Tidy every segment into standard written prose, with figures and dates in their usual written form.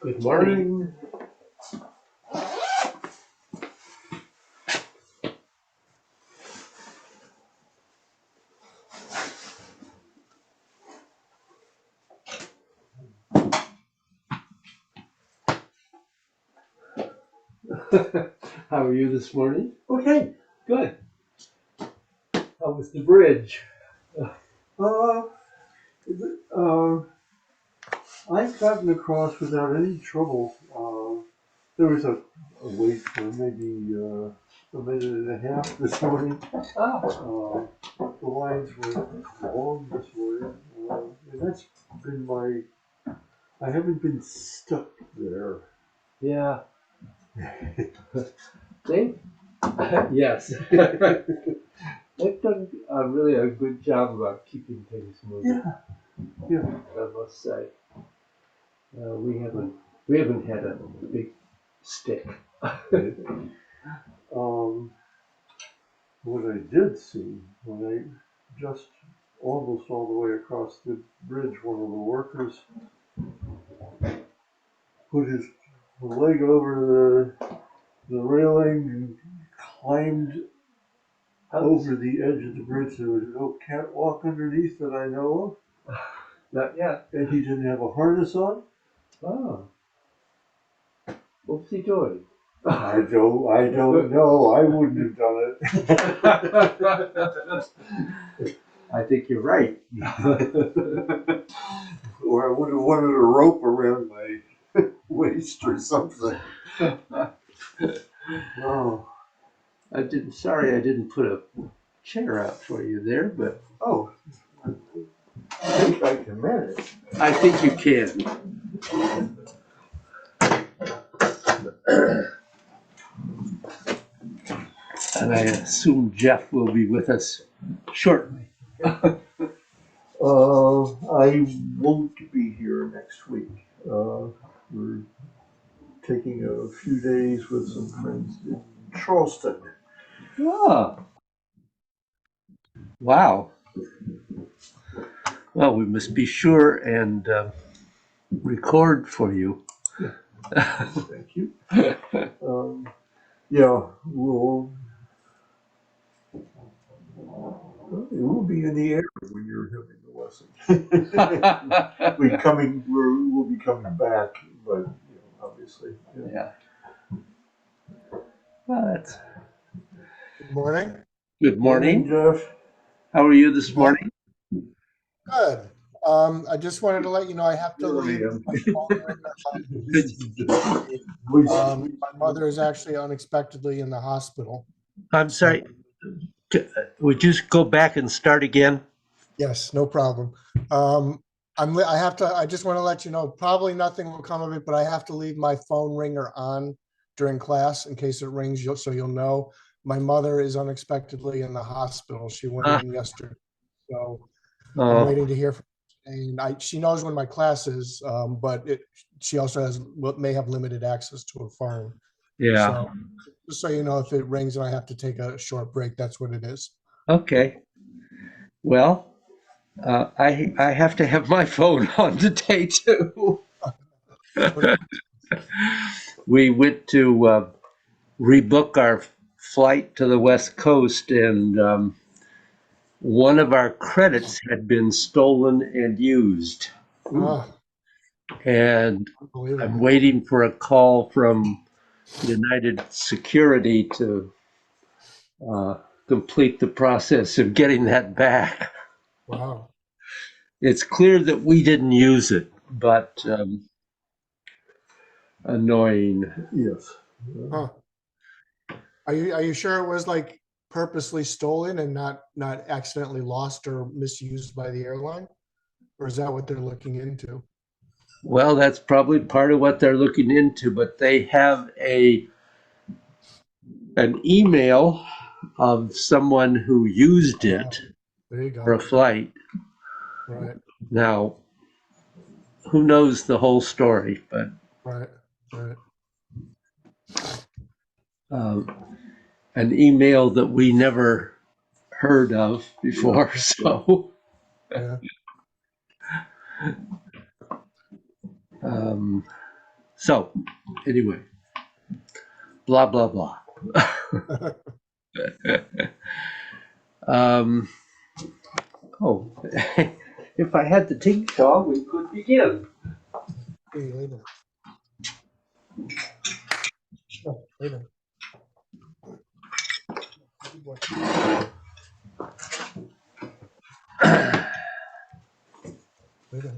Good morning. How are you this morning? Okay. Good. How was the bridge? Uh, I've gotten across without any trouble. There was a wait for maybe a minute and a half this morning. Oh, The lines were long this morning, and that's been I haven't been stuck there. yeah. They, yes. They've done really a good job about keeping things moving. Yeah. I must say, we haven't had a big stick. What I did see when I just almost all the way across the bridge, one of the workers put his leg over the railing and climbed over the edge of the bridge. There was no catwalk underneath that I know Not yet. of, and he didn't have a harness on. Oh, what's he doing? I don't know. I wouldn't have done it. I think you're right. Or I would have wanted a rope around my waist or something. Oh. Sorry I didn't put a chair out for you there, but Oh, I think I can manage. I think you can. And I assume Jeff will be with us shortly. I won't be here next week. We're taking a few days with some friends in Charleston. Oh, wow. Well, we must be sure and record for you. Thank you. Yeah, we'll be in the air when you're having the lesson. We'll be coming back, but obviously. Yeah. Well, that's Good morning. good morning. Jeff. How are you this morning? Good. I just wanted to let you know I have to leave. My mother is actually unexpectedly in the hospital. I'm sorry. Would you go back and start again? Yes, no problem. I just want to let you know, probably nothing will come of it, but I have to leave my phone ringer on during class in case it rings, so you'll know. My mother is unexpectedly in the hospital. She went in yesterday. So I'm waiting to hear from And she knows when my class is, but she also may have limited access to her phone. Yeah. So just so you know, if it rings and I have to take a short break, that's what it is. Okay. Well, I have to have my phone on today too. We went to rebook our flight to the West Coast, and one of our credits had been stolen and used. Ah, And I'm unbelievable. waiting for a call from United Security to complete the process of getting that back. Wow. It's clear that we didn't use it, but annoying. Yes. Huh. Are you sure it was like purposely stolen and not accidentally lost or misused by the airline? Or is that what they're looking into? Well, that's probably part of what they're looking into, but they have an email of someone who used Wow. it There you for a go. flight. Right, Now, who knows the whole story, but right, right. uh, an email that we never heard of before. So, Yeah. um, so anyway, blah blah blah. um, oh, if I had the ting saw, we could begin. Hey, later. Oh, later. Good boy. Later.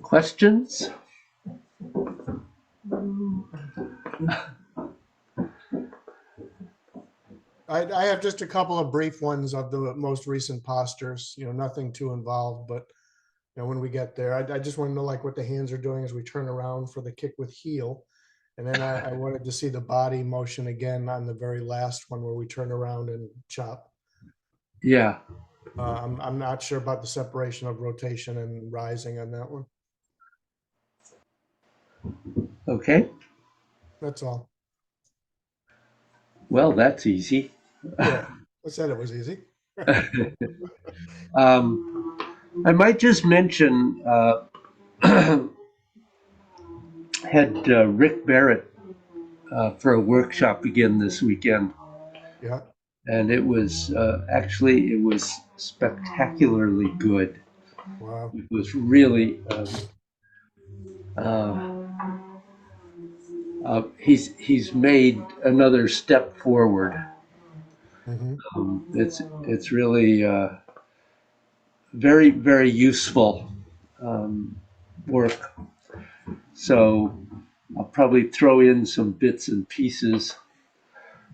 Questions? I have just a couple of brief ones of the most recent postures, nothing too involved, but when we get there, I just want to know like what the hands are doing as we turn around for the kick with heel. And then I wanted to see the body motion again on the very last one where we turn around and chop. Yeah. I'm not sure about the separation of rotation and rising on that one. Okay. That's all. Well, that's easy. Yeah, I said it was easy. I might just mention had Rick Barrett for a workshop again this weekend, Yeah. and it was actually it was spectacularly good. Wow. It was really uh, he's made another step forward. Hmm. It's really very very useful work. So I'll probably throw in some bits and pieces,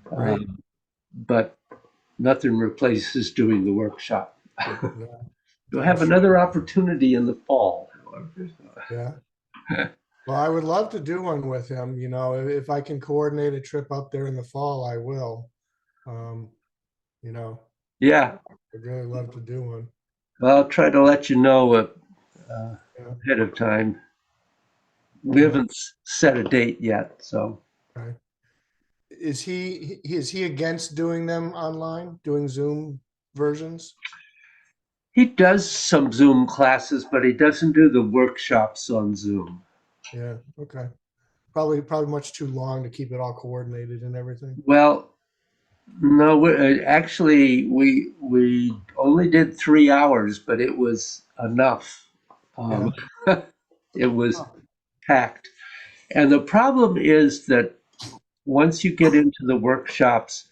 Great. but nothing replaces doing the workshop. Yeah. You'll I'm have sure. another opportunity in the fall, however. Yeah. Well, I would love to do one with him. If I can coordinate a trip up there in the fall, I will. Um, you know, Yeah, I'd really love to do one. well, I'll try to let you know Yeah. ahead of time. We Yeah. haven't set a date yet, so Okay. Is he against doing them online, doing Zoom versions? he does some Zoom classes, but he doesn't do the workshops on Zoom. Yeah. Okay. Probably much too long to keep it all coordinated and everything. Well, no, actually, we only did 3 hours, but it was enough. Yeah. Um, it was Oh, packed. And the problem is that once you get into the workshops,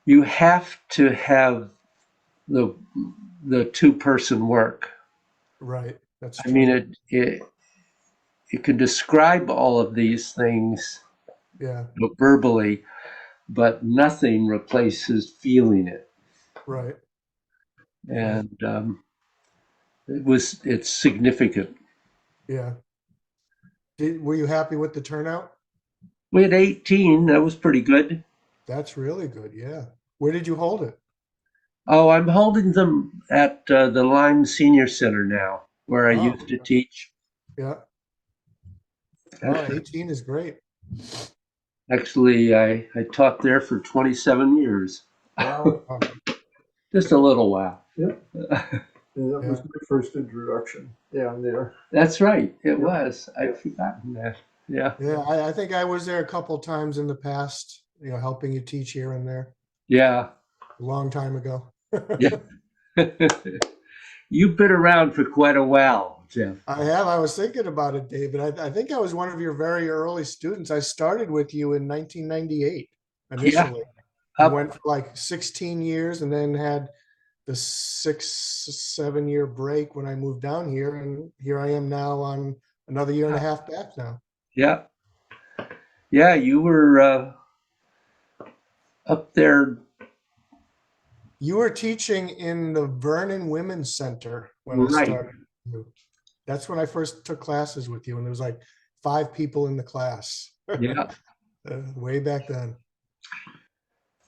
you have to have the two-person work. Right. That's I mean, true. it can describe all of these things Yeah. verbally, but nothing replaces feeling it. Right. Right. And it's significant. Yeah. Were you happy with the turnout? We had 18. That was pretty good. That's really good. Yeah. Where did you hold it? Oh, I'm holding them at the Lyme Senior Center now, where I Oh, used to teach. yeah. Oh, Actually, 18 is great. I taught there for 27 years. Wow. Oh, Just a little while. Yep. And that was yeah. my first introduction down there. That's right. It Yep. was. I'd Yep. forgotten that. Yeah. Yeah. I think I was there a couple times in the past, helping you teach here and there Yeah. a long time ago. Yeah. You've been around for quite a while, Jeff. I have. I was thinking about it, David. I think I was one of your very early students. I started with you in 1998 Yeah. initially and Up. went for like 16 years and then had the 7 year break when I moved down here. And here I am now on another year and a half back now. Yeah. Yeah. You were up there. You were teaching in the Vernon Women's Center when I Right. started. That's when I first took classes with you, and there was like 5 people in the class Yeah. way back then.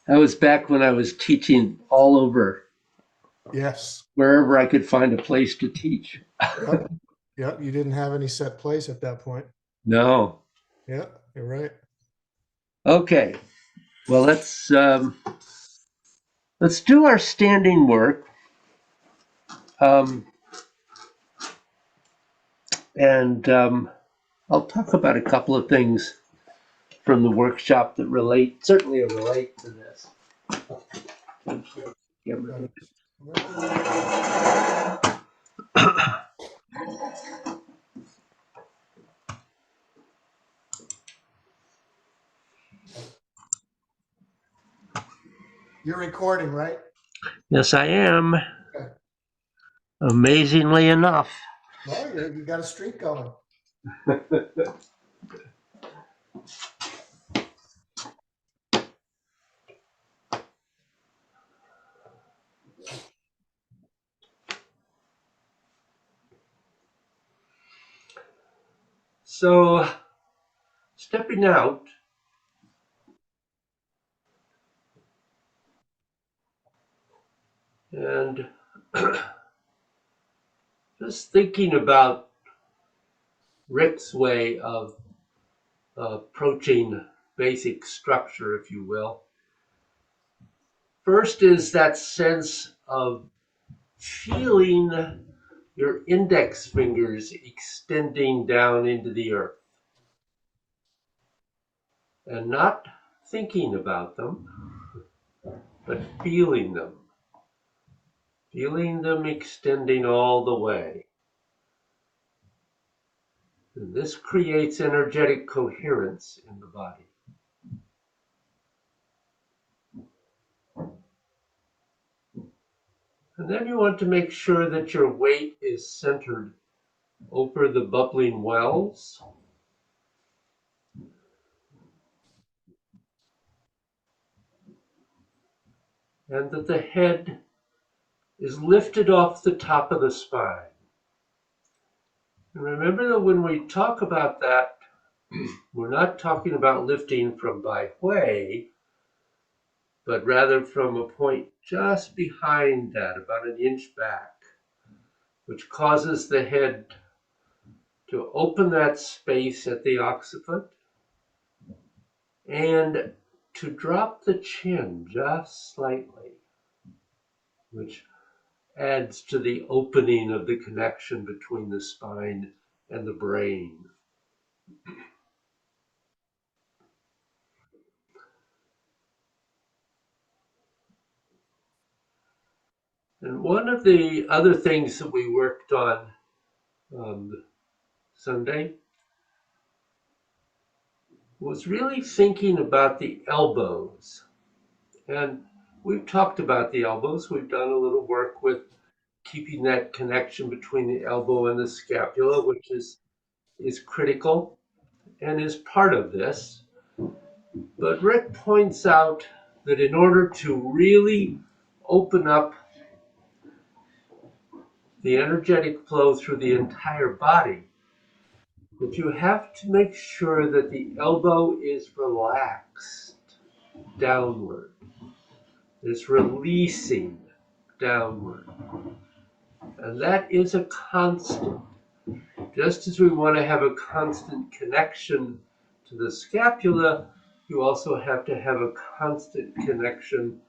That was back when I was teaching all over, Yes. wherever I could find a place to teach. Yep. Yep. You didn't have any set place at that point. No. Yeah, you're right. Okay. Well, let's do our standing work. Um, and I'll talk about a couple of things from the workshop that certainly relate to this. You're recording, right? Yes, I am. Okay. Amazingly enough. Well, you got a streak going. So, stepping out, and just thinking about Rick's way of approaching basic structure, if you will. First is that sense of feeling your index fingers extending down into the earth and not thinking about them, but feeling them extending all the way. And this creates energetic coherence in the body. And then you want to make sure that your weight is centered over the bubbling wells. And that the head is lifted off the top of the spine. And remember that when we talk about that, we're not talking about lifting from Bai Hui, but rather from a point just behind that, about an inch back, which causes the head to open that space at the occiput and to drop the chin just slightly, which adds to the opening of the connection between the spine and the brain. And one of the other things that we worked on Sunday was really thinking about the elbows. And we've talked about the elbows. We've done a little work with keeping that connection between the elbow and the scapula, which is critical and is part of this. But Rick points out that in order to really open up the energetic flow through the entire body, that you have to make sure that the elbow is relaxed downward. It's releasing downward. And that is a constant. Just as we want to have a constant connection to the scapula, you also have to have a constant connection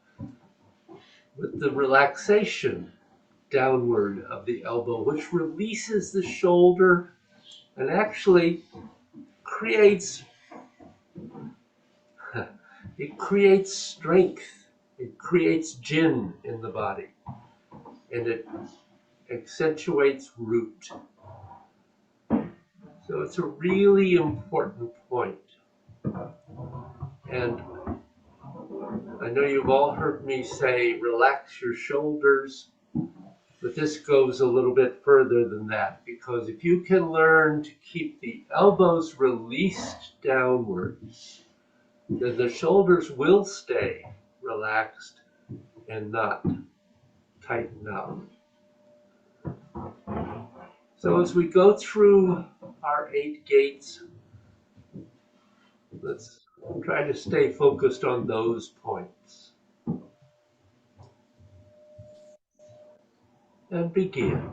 with the relaxation downward of the elbow, which releases the shoulder and actually creates it creates strength. It creates jin in the body, and it accentuates root. So it's a really important point. And I know you've all heard me say, relax your shoulders, but this goes a little bit further than that, because if you can learn to keep the elbows released downwards, then the shoulders will stay relaxed and not tighten up. So as we go through our 8 gates, let's try to stay focused on those points and begin.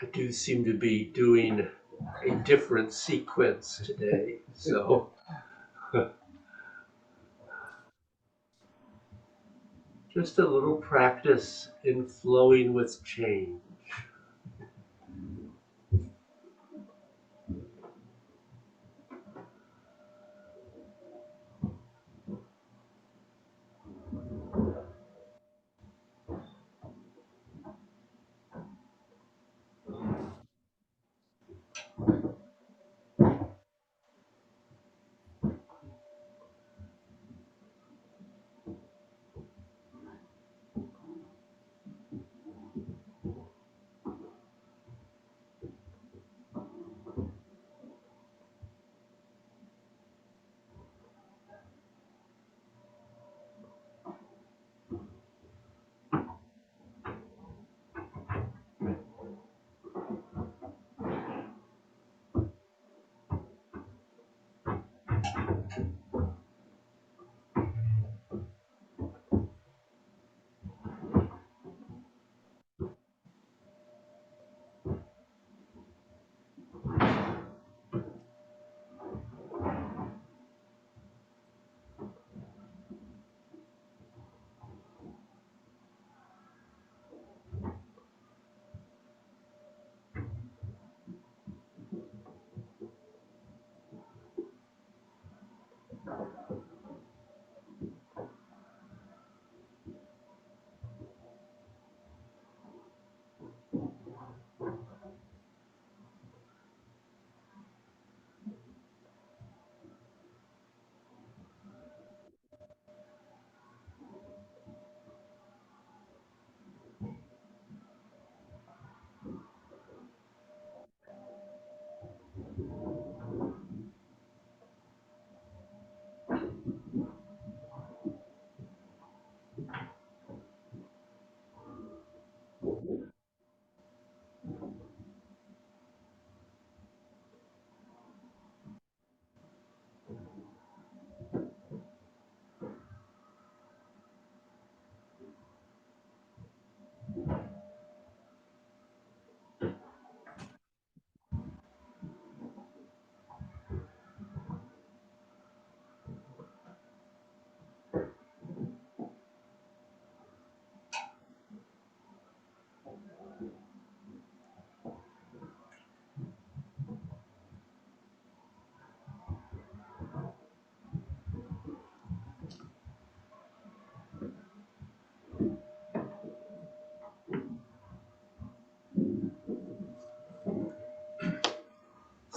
I do seem to be doing a different sequence today, so just a little practice in flowing with change.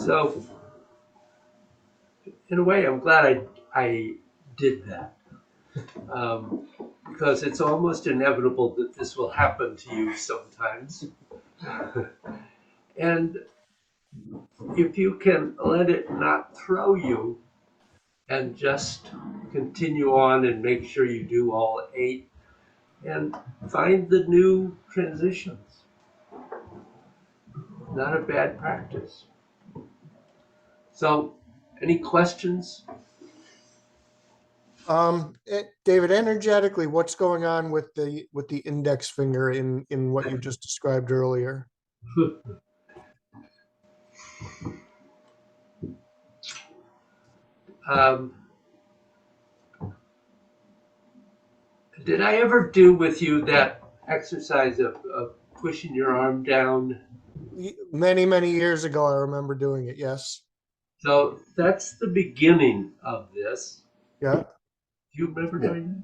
So, in a way, I'm glad I did that. Because it's almost inevitable that this will happen to you sometimes. And if you can let it not throw you and just continue on and make sure you do all 8 and find the new transitions. Not a bad practice. So, any questions? David, energetically, what's going on with the index finger in what you just described earlier? um, did I ever do with you that exercise of pushing your arm down? Many years ago, I remember doing it. Yes. So that's the beginning of this. Yeah. Do you remember doing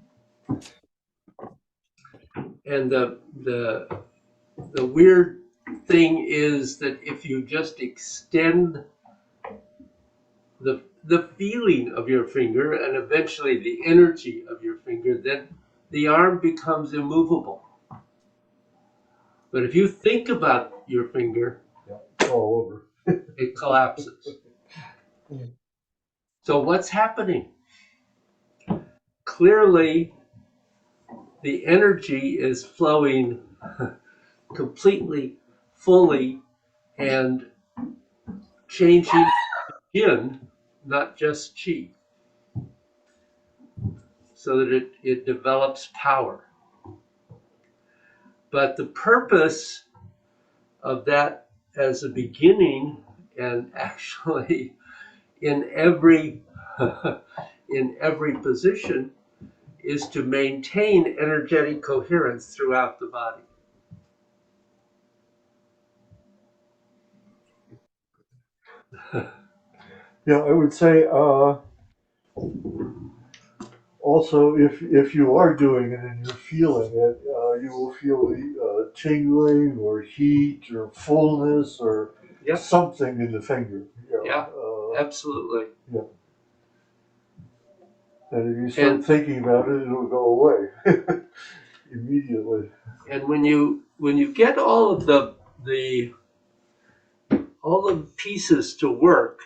that? And the weird thing is that if you just extend the feeling of your finger and eventually the energy of your finger, then the arm becomes immovable. But if you think about your finger, all over. it collapses. Mm. So what's happening? Clearly, the energy is flowing completely, fully, and changing yin, not just chi, so that it develops power. But the purpose of that as a beginning, and actually in every in every position, is to maintain energetic coherence throughout the body. Yeah, I would say also if you are doing it and you're feeling it, you will feel tingling or heat or fullness or Yep. something in the finger. Yeah, absolutely. Yeah. And if you start thinking about it, it'll go away immediately. And when you get all of the pieces to work,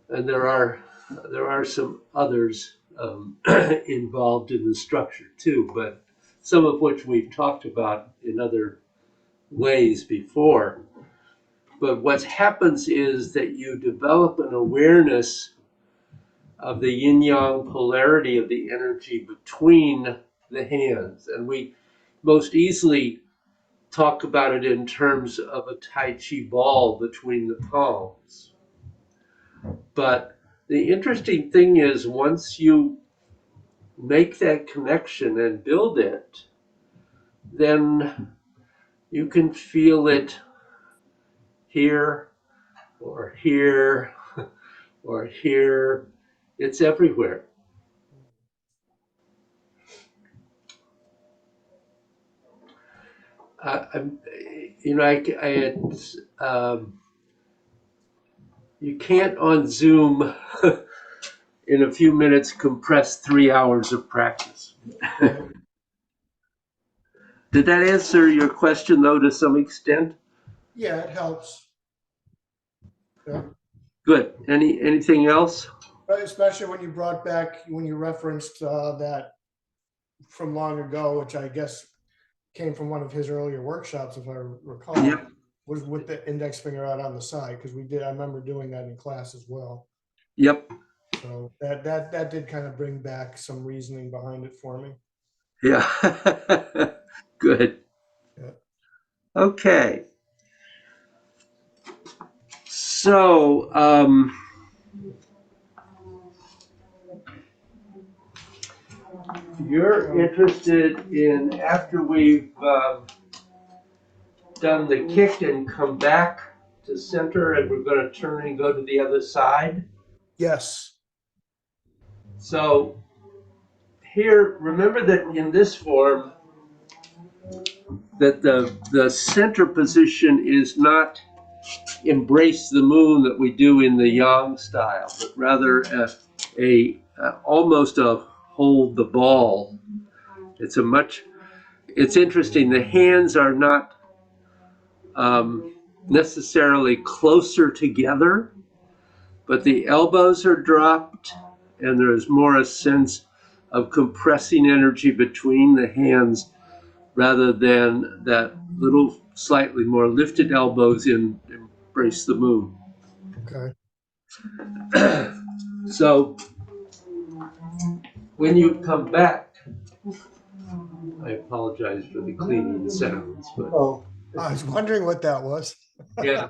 and there are some others involved in the structure too, but some of which we've talked about in other ways before. But what happens is that you develop an awareness of the yin yang polarity of the energy between the hands. And we most easily talk about it in terms of a Tai Chi ball between the palms. But the interesting thing is, once you make that connection and build it, then you can feel it here or here or here. It's everywhere. I'm, I had, you can't on Zoom in a few minutes compress 3 hours of practice. Did that answer your question though to some extent? Yeah, it helps. Yeah. Good. Anything else? Especially when you when you referenced that from long ago, which I guess came from one of his earlier workshops, if I recall, Yep. was with the index finger out on the side, because I remember doing that in class as well. Yep. So that did kind of bring back some reasoning behind it for me. Yeah. Good. Yeah. Okay. So, you're interested in, after we've done the kick and come back to center, and we're going to turn and go to the other side? Yes. So here, remember that in this form, that the center position is not embrace the moon that we do in the Yang style, but rather almost a hold the ball. It's interesting. The hands are not necessarily closer together, but the elbows are dropped, and there's more a sense of compressing energy between the hands rather than that little slightly more lifted elbows in Embrace the Moon. Okay. So when you come back, I apologize for the cleaning sounds, but Oh, I was wondering what that was. yeah,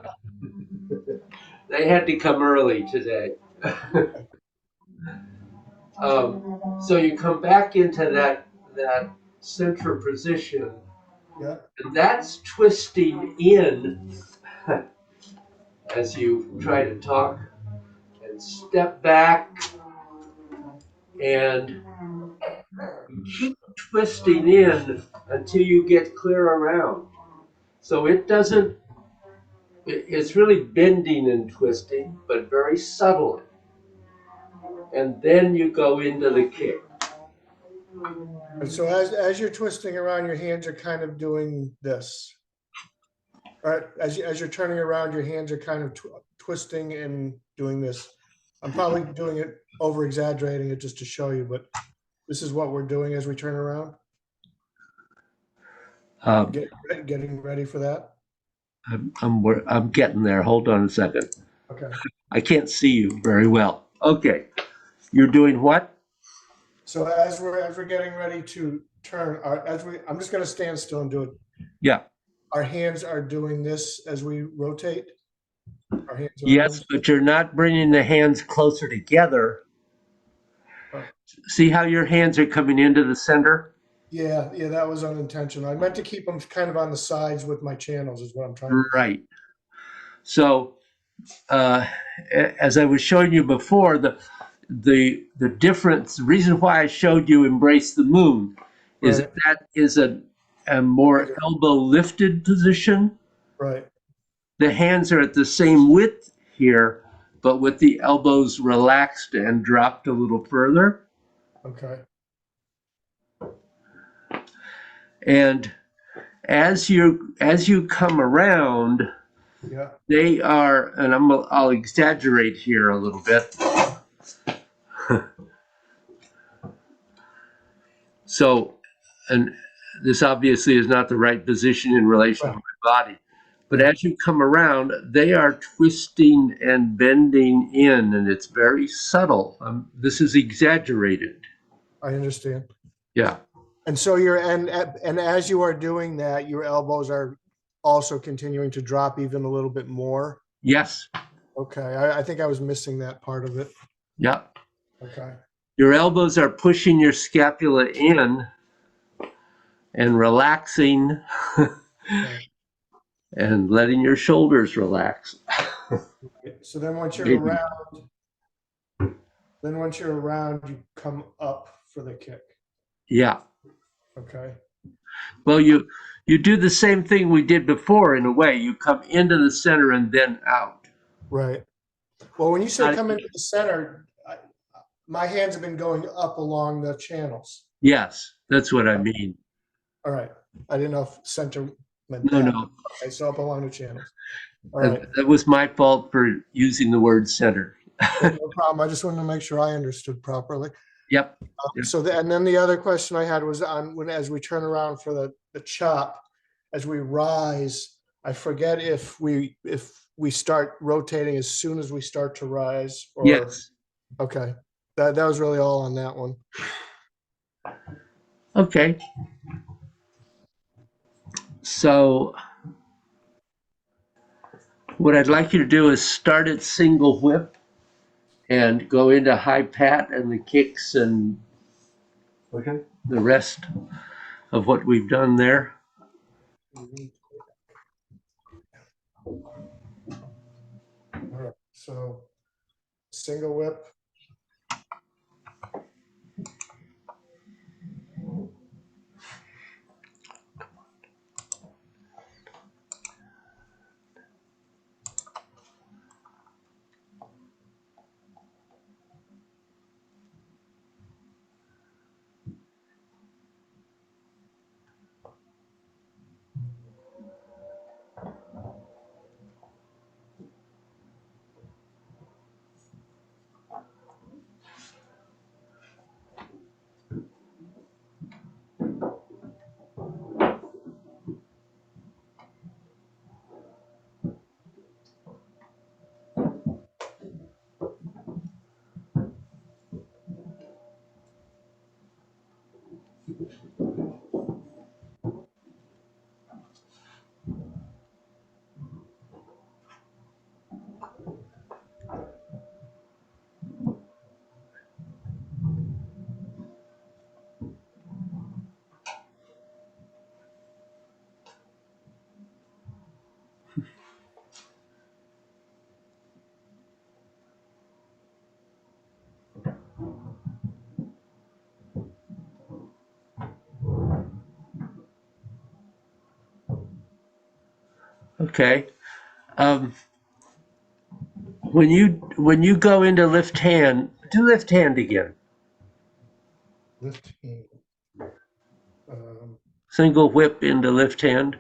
they had to come early today. So you come back into that center position, Yeah. and that's twisting in as you try to talk and step back and keep twisting in until you get clear around. So it doesn't, it's really bending and twisting, but very subtly. And then you go into the kick. And so as you're twisting around, your hands are kind of doing this. Right, as you're turning around, your hands are kind of twisting and doing this. I'm probably doing it, over exaggerating it just to show you, but this is what we're doing as we turn around. Um, Getting ready for that. I'm getting there. Hold on a second. Okay. I can't see you very well. Okay. You're doing what? So as we're getting ready to turn, I'm just going to stand still and do it. Yeah. Our hands are doing this as we rotate. Our hands and Yes, arms. but you're not bringing the hands closer together. Oh. See how your hands are coming into the center? Yeah, that was unintentional. I meant to keep them kind of on the sides with my channels is what I'm trying to do. Right. So, uh, as I was showing you before, the difference, the reason why I showed you Embrace the Moon is Right. that is a more elbow lifted position. Right. The hands are at the same width here, but with the elbows relaxed and dropped a little further. Okay. And as you come around, Yeah. they are, and I'll exaggerate here a little bit. So, and this obviously is not the right position in relation to my body, but as you come around, they are twisting and bending in, and it's very subtle. This is exaggerated. I understand. Yeah. And so and as you are doing that, your elbows are also continuing to drop even a little bit more. Yes. Okay. I think I was missing that part of it. Yeah. Okay. Your elbows are pushing your scapula in and relaxing Okay. and letting your shoulders relax. So then once you're Maybe. around, you come up for the kick. Yeah. Okay. Well, you do the same thing we did before in a way. You come into the center and then out. Right. Well, when you say come into the center, my hands have been going up along the channels. Yes, that's what I mean. All right. I didn't know if center meant No, that. no. Okay, so up along the channels. All right. That was my fault for using the word center. No problem. I just wanted to make sure I understood properly. Yep. So and then the other question I had was on as we turn around for the chop, as we rise, I forget if we start rotating as soon as we start to rise or. Yes. Okay. That was really all on that one. Okay. So what I'd like you to do is start at single whip and go into high pat and the kicks and okay. the rest of what we've done there. All right. So single whip. Okay. Um, when you go into left hand, do left hand again. Lift hand. Um, Single whip into left hand.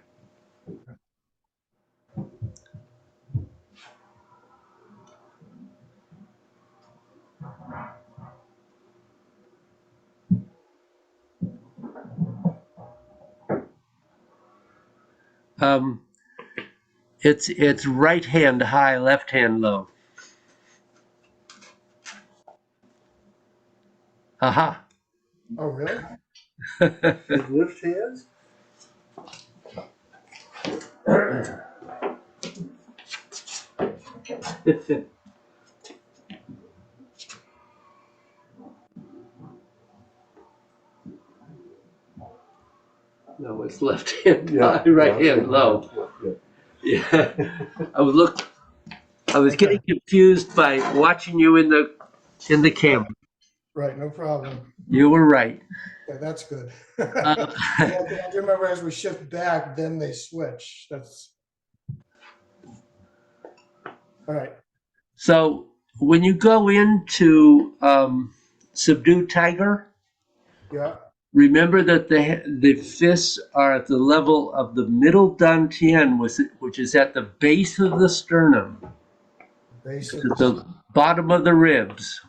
Um, it's right hand high, left hand low. Aha. oh, really? With lift hands? No, it's left hand Yeah. high, right yeah, hand low. Yeah. Yeah. I was getting Okay. confused by watching you in the camera. Right, no problem. You were right. Yeah, that's good. Uh, Yeah, 'cause I do remember as we shift back, then they switch. That's all right. so when you go into subdue tiger, Yeah, remember that the fists are at the level of the middle dantian, which is at the base of the sternum, base it's of at this. the bottom of the ribs,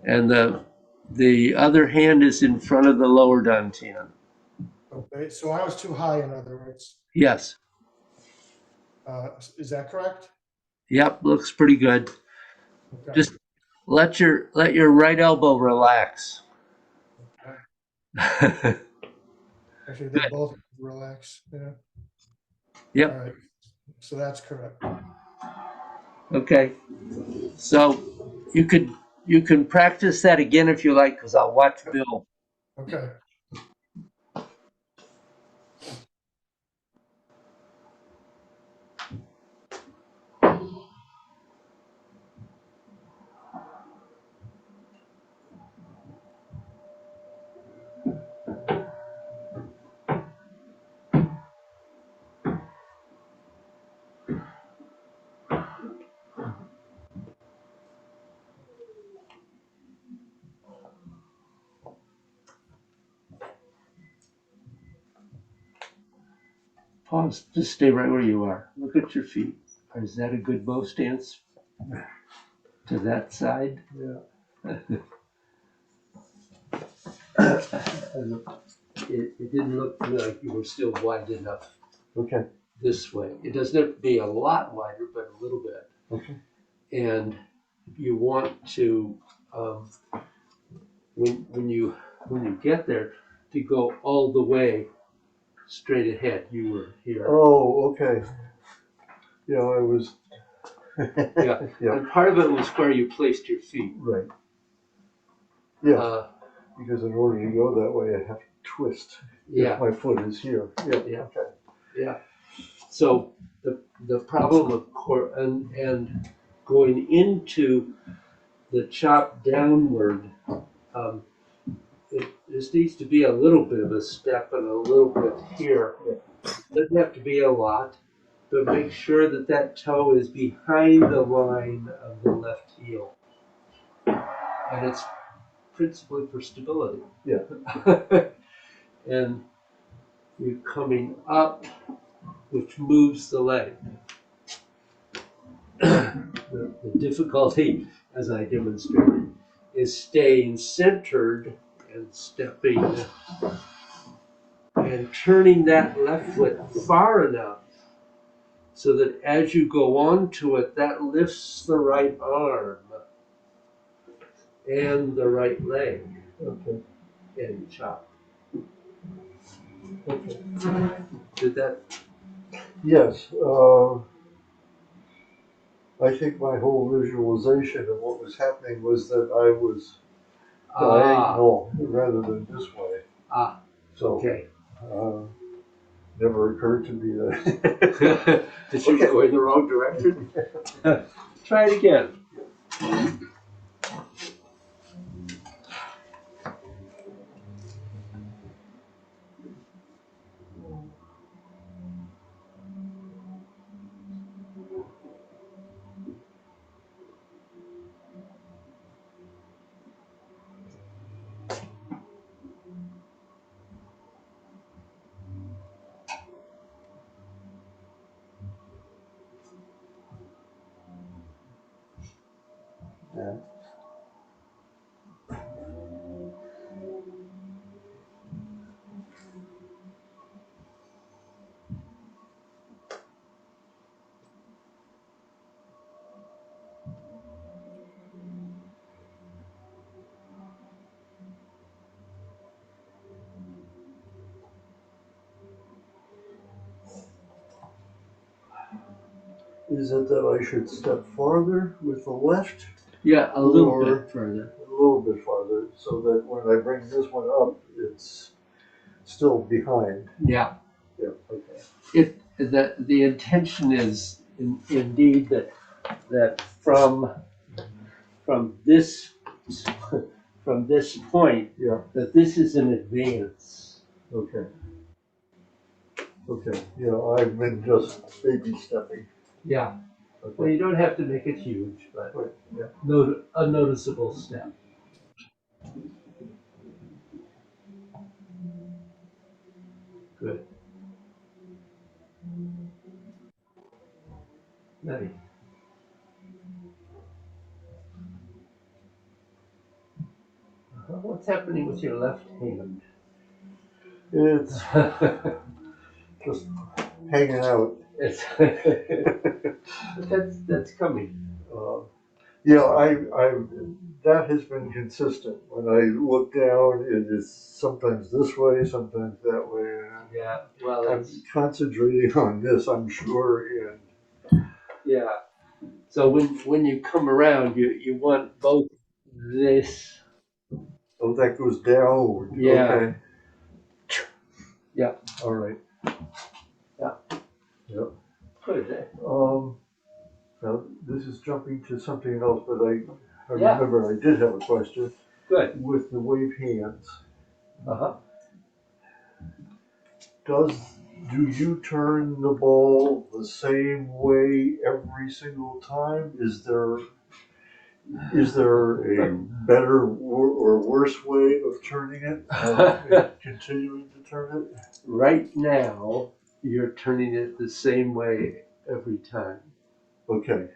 and the other hand is in front of the lower dantian. Okay, so I was too high, in other words. Yes. Is that correct? Yep. Looks pretty good. Okay. Just let your right elbow relax. Okay. Good. Actually, they both relax. Yeah. All Yep. right. So that's correct. Okay. So you could you can practice that again if you like, because I'll watch Bill. Okay. Pause. Just stay right where you are. Look at your feet. Is that a good bow stance to that side? Yeah. It didn't look to me like you were still wide enough Okay. this way. It doesn't have to be a lot wider, but a little bit. Okay. And you want to um, when you get there to go all the way straight ahead. You were here. Oh, okay. Yeah, I was. Yeah. Yeah. And part of it was where you placed your feet. Right. Yeah. Uh, Because in order to go that way, I have to twist. yeah. If my foot is here. Yeah. Yeah. Okay. Yeah. So the problem of course and going into the chop downward, um, this needs to be a little bit of a step and a little bit here. Doesn't have to be a lot, but make sure that that toe is behind the line of the left heel, and it's principally for stability. Yeah. And you're coming up, which moves the leg. The difficulty, as I demonstrated, is staying centered and stepping and turning that left foot far enough so that as you go onto it, that lifts the right arm and the right leg Okay. and chop. Okay. Did that? Yes. I think my whole visualization of what was happening was that I was diagonal rather than this way. So Okay. never occurred to me that. That you were going the wrong direction? Try it again. Is it that I should step farther with the left? Yeah, a little Or- bit further. A little bit farther, so that when I bring this one up, it's still behind. Yeah. Yeah, okay. If the intention is indeed that from this from this point, Yeah, that this is an advance. okay. Okay, yeah, I've been just baby stepping. Yeah. Well, Okay. you don't have to make it huge, but Right, yeah. a noticeable step. Good. Nice. What's happening with your left hand? It's just hanging out. It's that's coming. Yeah, I, that has been consistent. When I look down, it is sometimes this way, sometimes that way. Yeah. Well, I'm concentrating on this, I'm sure, and yeah. So when you come around, you want both this. oh, that goes downward. Yeah. Okay. Yeah. All right. Yeah. Yep. Good. Now, this is jumping to something else, but I Yeah. remember I did have a question Good. with the wave hands. Uh-huh. Do you turn the ball the same way every single time? Is there a better or worse way of turning it? Continuing to turn it? Right now, you're turning it the same way every time. Okay.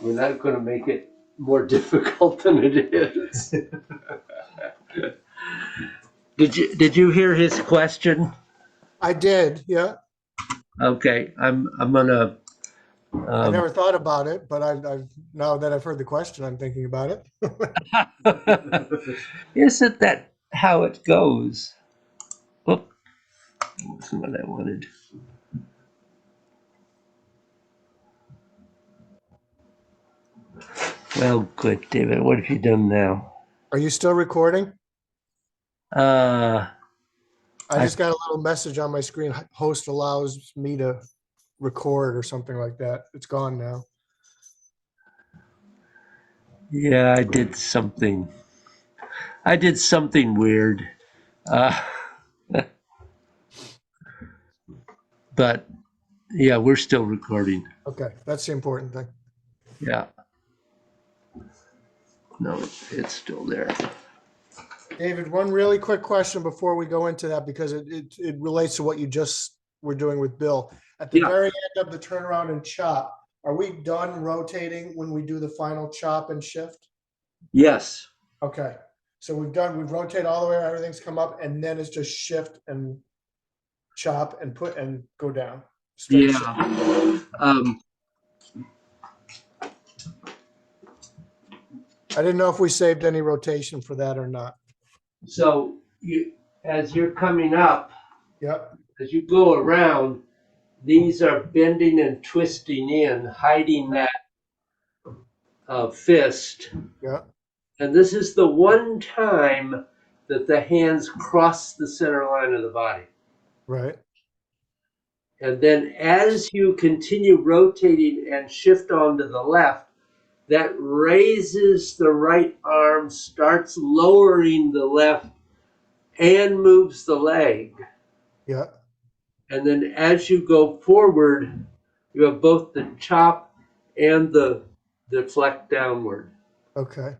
We're not going to make it more difficult than it is. Did you hear his question? I did, yeah. Okay, I'm gonna. I never thought about it, but I've now that I've heard the question, I'm thinking about it. Isn't that how it goes? Whoop, that wasn't what I wanted. Well, good, David. What have you done now? Are you still recording? Uh, I just got a little message on my screen. Host allows me to record or something like that. It's gone now. yeah, I did something. I did something weird. Uh, but yeah, we're still recording. Okay, that's the important thing. Yeah. No, it's still there. David, one really quick question before we go into that, because it relates to what you just were doing with Bill. At the Yeah. very end of the turnaround and chop, are we done rotating when we do the final chop and shift? Yes. Okay, so we've rotated all the way, everything's come up, and then it's just shift and chop and put and go down. Straight shift. Yeah. I didn't know if we saved any rotation for that or not. So as you're coming up, Yep, as you go around, these are bending and twisting in, hiding that fist. yep, And this is the one time that the hands cross the center line of the body. right, And then as you continue rotating and shift onto the left, that raises the right arm, starts lowering the left, and moves the leg. yep. And then as you go forward, you have both the chop and the deflect downward. Okay.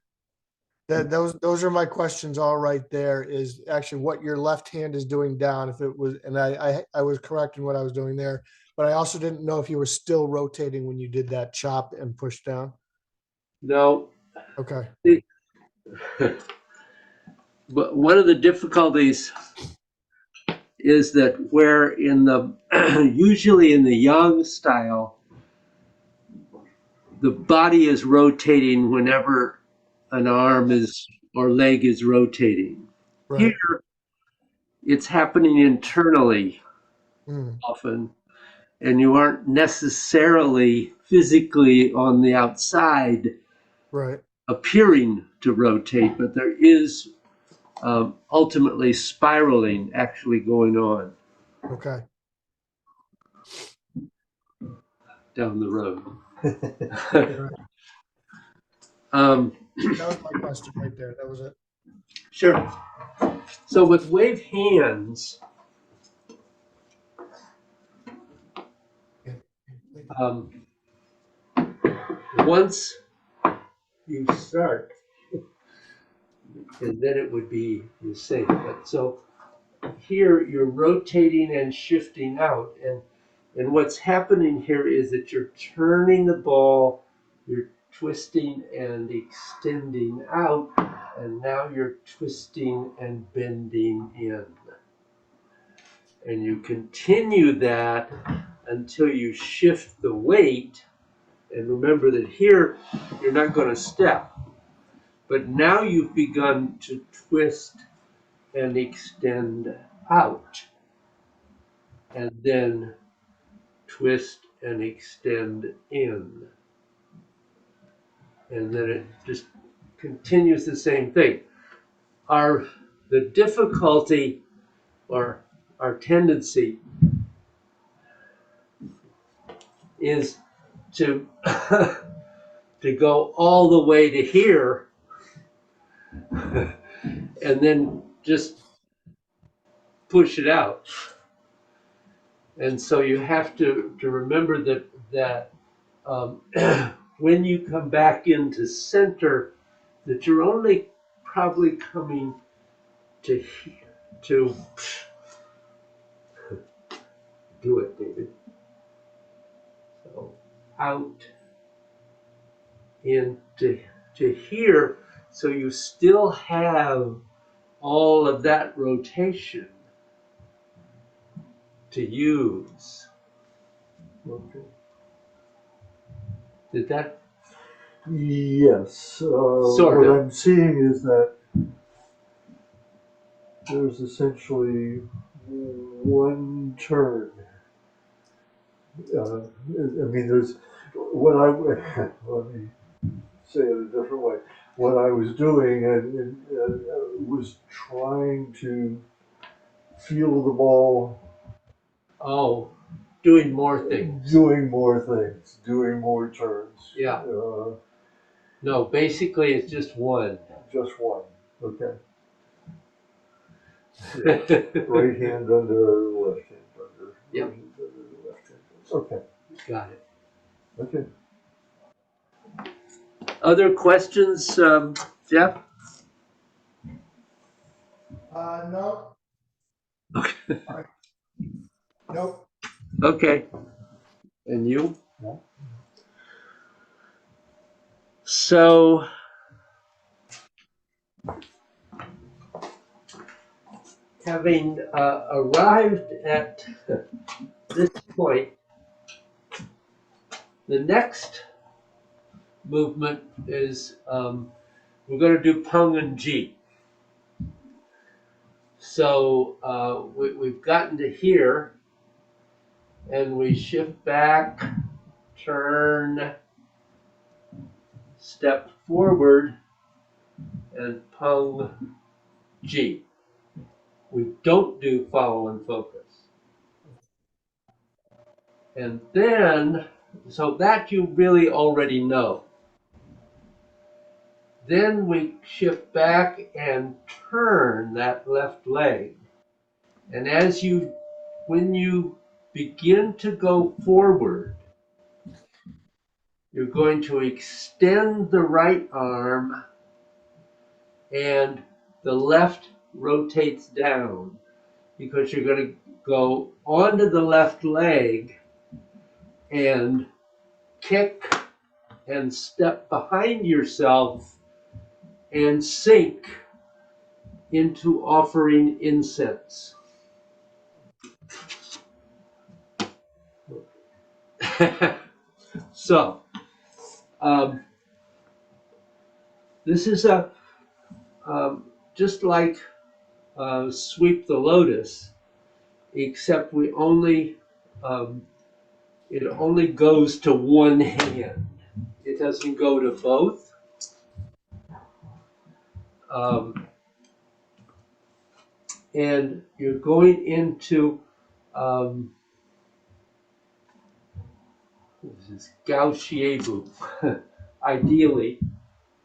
Those are my questions all right there, is actually what your left hand is doing down. If it was, and I was correct in what I was doing there, but I also didn't know if you were still rotating when you did that chop and push down. No, Okay. but one of the difficulties is that where in the usually in the Yang style, the body is rotating whenever an arm is or leg is rotating. Right. Here, it's happening internally Mm, often, and you aren't necessarily physically on the outside Right. appearing to rotate, but there is ultimately spiraling actually going on Okay. down the road. Right. um, That was my question right there. That was it. sure. So with wave hands, Yeah. um, once you start, and then it would be the same. But so here you're rotating and shifting out, and what's happening here is that you're turning the ball, you're twisting and extending out, and now you're twisting and bending in. And you continue that until you shift the weight. And remember that here you're not going to step, but now you've begun to twist and extend out, and then twist and extend in. And then it just continues the same thing. The difficulty or our tendency is to to go all the way to here and then just push it out. And so you have to remember that um, when you come back into center, that you're only probably coming to to do it, David. So out into to here, so you still have all of that rotation to use. Okay. Did that Yes. Sort what of. I'm seeing is that there's essentially one turn. I mean, there's what I let me say it a different way. What I was doing was trying to feel the ball, Oh, doing more things? doing more things, doing more turns. Yeah. No, basically it's just one. Just one. Okay. Right hand under, left hand under. Yep. Right hand under, left hand under. Okay. Got it. Okay. Other questions, Jeff? No. Okay. All right. Nope. Okay. And you? Yeah. So having arrived at this point, the next movement is we're going to do Peng and Ji. So we've gotten to here, and we shift back, turn, step forward, and Peng Ji. We don't do follow and focus. And then, so that you really already know. Then we shift back and turn that left leg. And when you begin to go forward, you're going to extend the right arm and the left rotates down because you're going to go onto the left leg and kick and step behind yourself and sink into offering incense. So, this is just like sweep the lotus, except we only it only goes to one hand. It doesn't go to both. Um, and you're going into this is Gauchiebu. Ideally,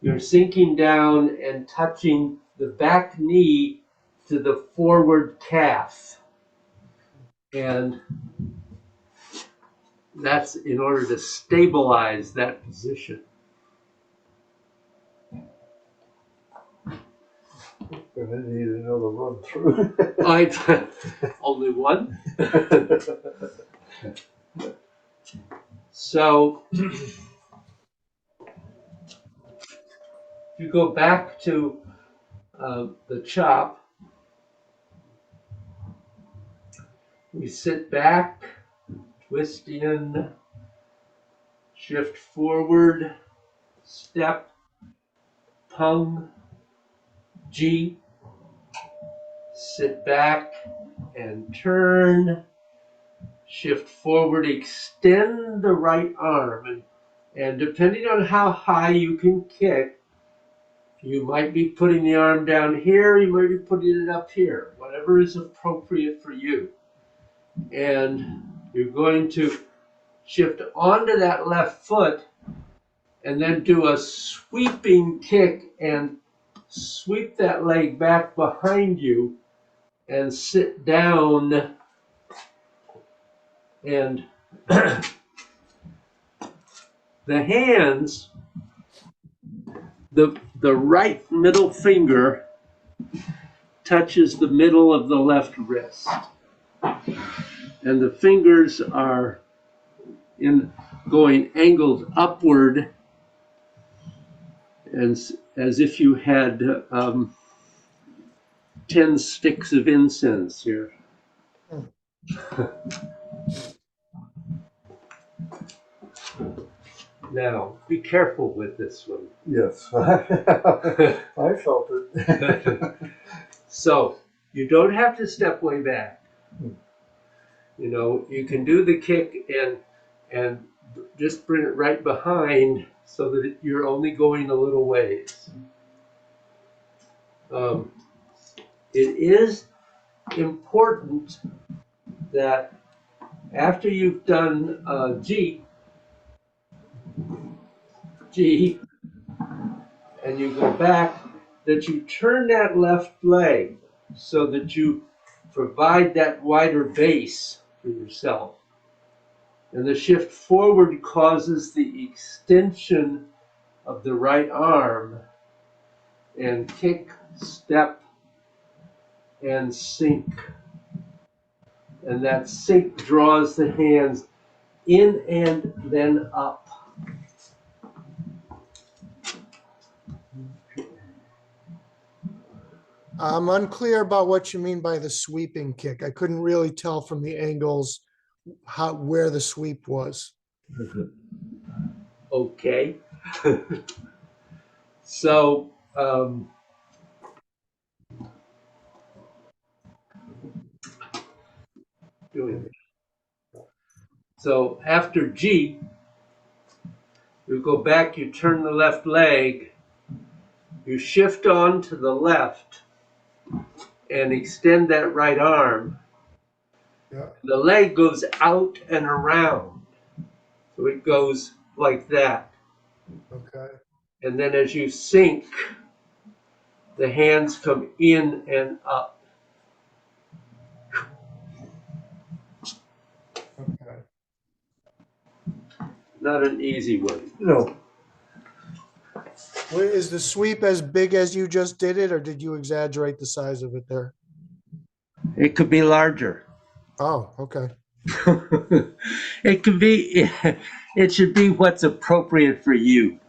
you're sinking down and touching the back knee to the forward calf. And that's in order to stabilize that position. Gonna need another run through. I only one. So if you go back to the chop, we sit back, twist in, shift forward, step, pung, G, sit back and turn, shift forward, extend the right arm. And depending on how high you can kick, you might be putting the arm down here, you might be putting it up here, whatever is appropriate for you. And you're going to shift onto that left foot and then do a sweeping kick and sweep that leg back behind you and sit down and the hands, the right middle finger touches the middle of the left wrist. And the fingers are in going angled upward as if you had 10 sticks of incense here. Now, be careful with this one. Yes, I felt it. So, you don't have to step way back. You know, you can do the kick and just bring it right behind so that you're only going a little ways. It is important that after you've done G, and you go back, that you turn that left leg so that you provide that wider base for yourself. And the shift forward causes the extension of the right arm and kick, step, and sink. And that sink draws the hands in and then up. I'm unclear about what you mean by the sweeping kick. I couldn't really tell from the angles where the sweep was. Okay. So, doing it. So after G, you go back, you turn the left leg, you shift on to the left and extend that right arm. Yeah. The leg goes out and around. So it goes like that. Okay. And then as you sink, the hands come in and up. Okay. Not an easy one. No, Is the sweep as big as you just did it, or did you exaggerate the size of it there? It could be larger. Oh, okay. It could be, it should be what's appropriate for you.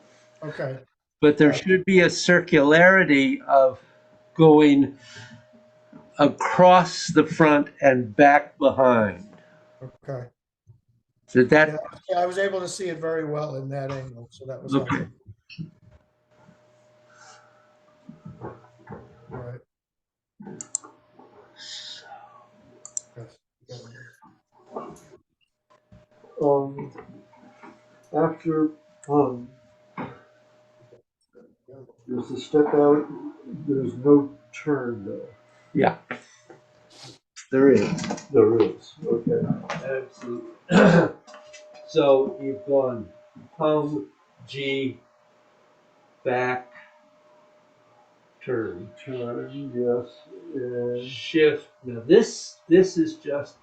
Okay. But there should be a circularity of going across the front and back behind. Okay. Did that? Yeah, I was able to see it very well in that angle, so that was Okay. helpful. All right. Yes. After there's a step out. There's no turn though. Yeah, there is. There is. Okay. Absolutely. So you've gone hum, G, back, turn, Turn. Yes. And shift. Now this is just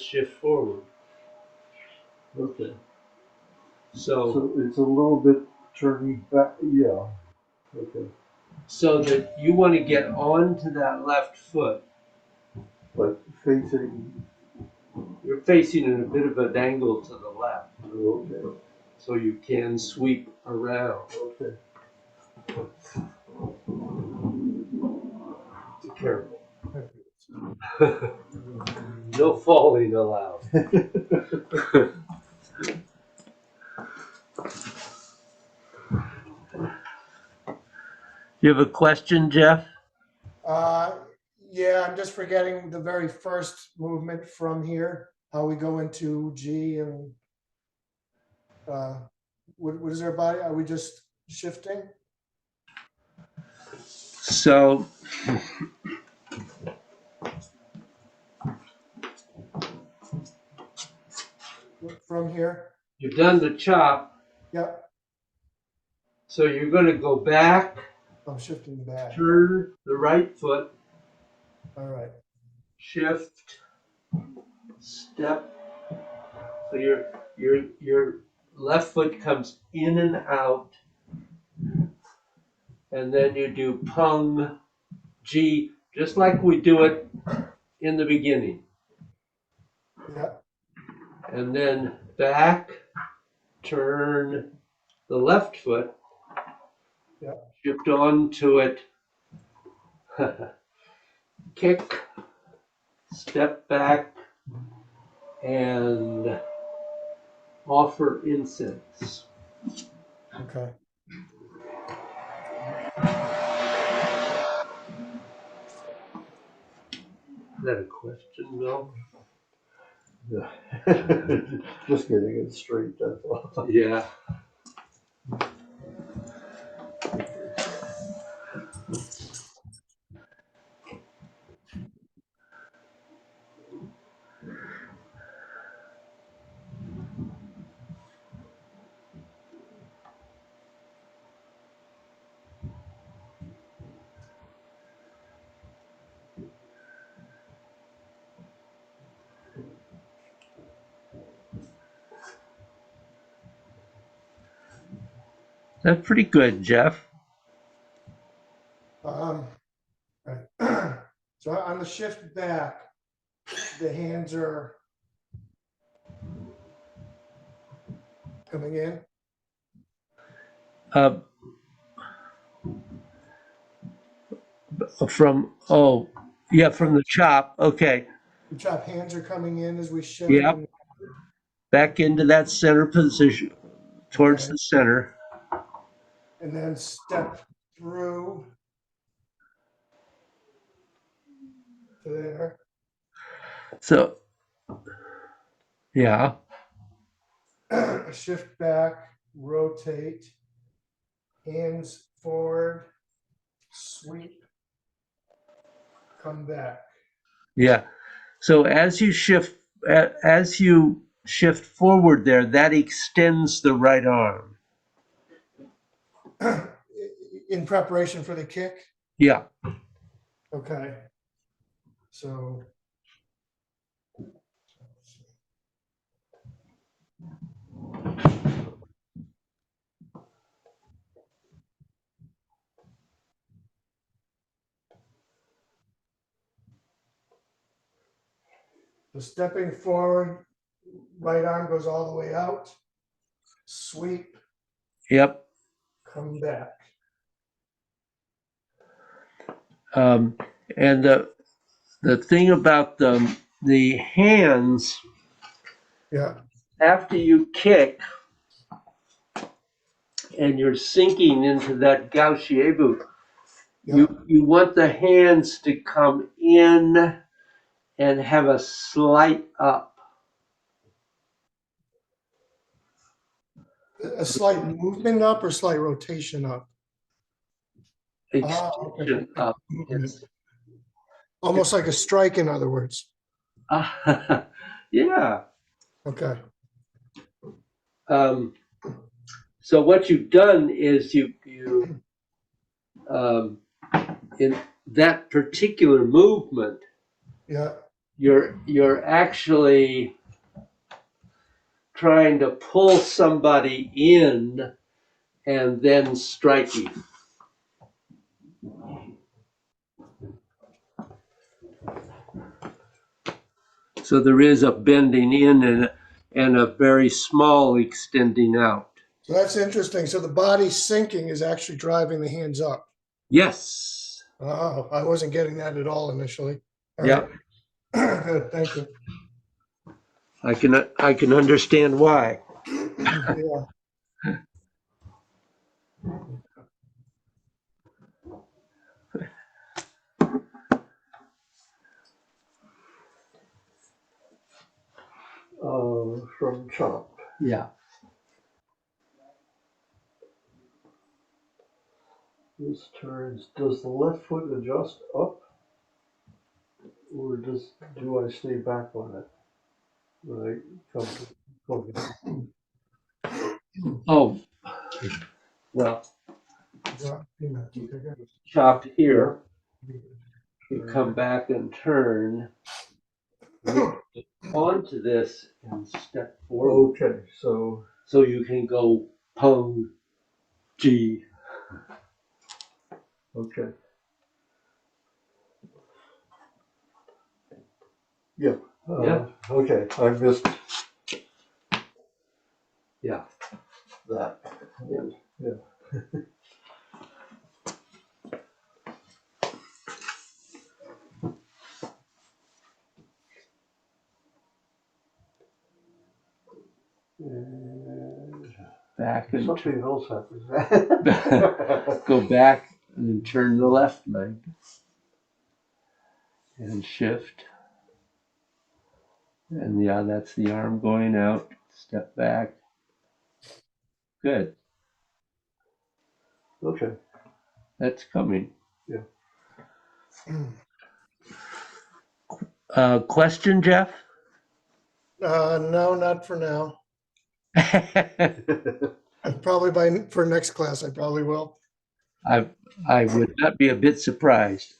shift forward. okay. So So it's a little bit turning back. Yeah. Okay. so that you want to get onto that left foot. But facing. You're facing in a bit of an angle to the left, Okay. so you can sweep around. Okay. Be careful. No falling allowed. You have a question, Jeff? Uh, yeah, I'm just forgetting the very first movement from here, how we go into G and what is everybody? Are we just shifting? So From here? you've done the chop, Yep, so you're going to go back, I'm shifting back. turn the right foot, All right. shift, step. So your left foot comes in and out, and then you do pung, G, just like we do it in the beginning. Yep, And then back, turn the left foot, yep, shift onto it, kick, step back, and offer incense. okay. Is that a question, Bill? Yeah. Just getting it straight. That's all. Yeah. That's pretty good, Jeff. Right. So on the shift back, the hands are coming in. Uh, from the chop. Okay. The chop hands are coming in as we shift. Yep. Back into that center position, towards Okay. the center. And then step through to there. So, yeah. Shift back, rotate, hands forward, sweep, come back. Yeah. So as you shift forward there, that extends the right arm. In preparation for the kick. Yeah. Okay. So the stepping forward, right arm goes all the way out, sweep, Yep. come back. Um, and the thing about the hands, Yeah. after you kick and you're sinking into that gauchiebu, Yeah. you want the hands to come in and have a slight up. A slight movement up or slight rotation up? Ah, okay. Extension up. Movement. It's, Almost like a strike, in other words. yeah. Okay. So what you've done is you in that particular movement, Yeah. you're actually trying to pull somebody in and then striking. So there is a bending in and a very small extending out. So that's interesting. So the body sinking is actually driving the hands up. Yes. Oh, I wasn't getting that at all initially. All Yeah. right. Good. Thank you. I can understand why. Yeah. From Chop. Yeah. This turns, does the left foot adjust up? Or do I stay back on it when I come to Oh, well, Yeah. Okay. chopped here. You come back and turn onto this and step forward. Okay, so So you can go pung, G. okay. Yeah. Yeah. Okay, I missed Yeah. that. Yeah. And Back and something else happens. go back and then turn the left leg and shift. And yeah, that's the arm going out. Step back. Good. Okay. That's coming. Yeah. Question, Jeff? No, not for now. Probably for next class, I probably will. I would not be a bit surprised.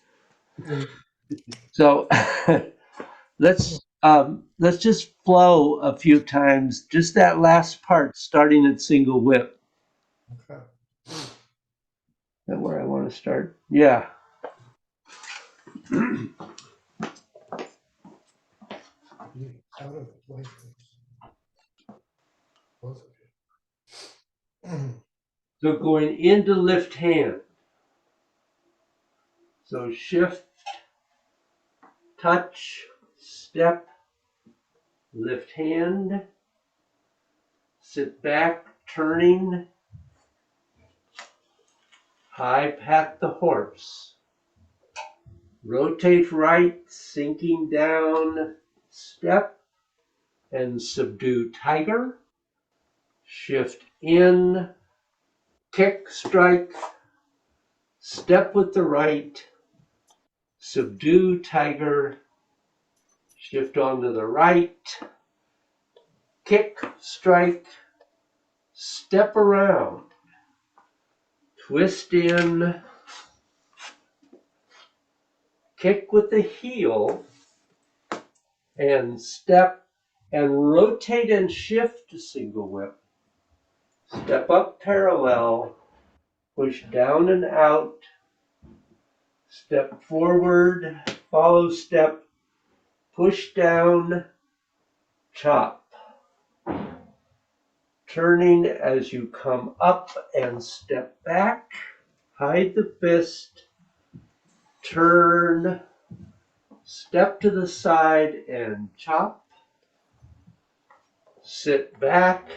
Mm. So let's just flow a few times. Just that last part, starting at single whip. Okay. Is that where I want to start? Yeah. Out of the way, both of you. So going into lift hand. So shift, touch, step, lift hand, sit back, turning, high pat the horse. Rotate right, sinking down, step, and subdue tiger. Shift in, kick, strike, step with the right, subdue tiger, shift onto the right, kick, strike, step around, twist in, kick with the heel, and step and rotate and shift to single whip. Step up parallel, push down and out, step forward, follow step, push down, chop. Turning as you come up and step back, hide the fist, turn, step to the side and chop, sit back,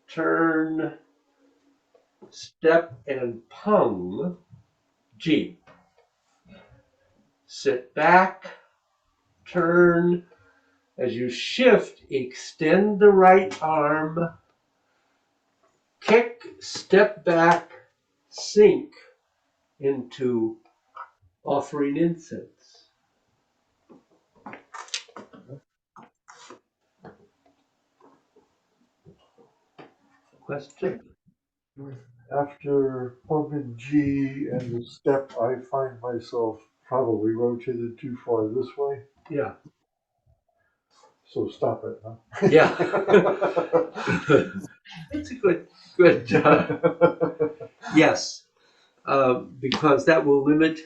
turn, step and pung, G. Sit back, turn. As you shift, extend the right arm, kick, step back, sink into offering incense. Question? After pumping G and the step, I find myself probably rotated too far this way. Yeah. So stop it, huh? Yeah. That's a good. Yes, because that will limit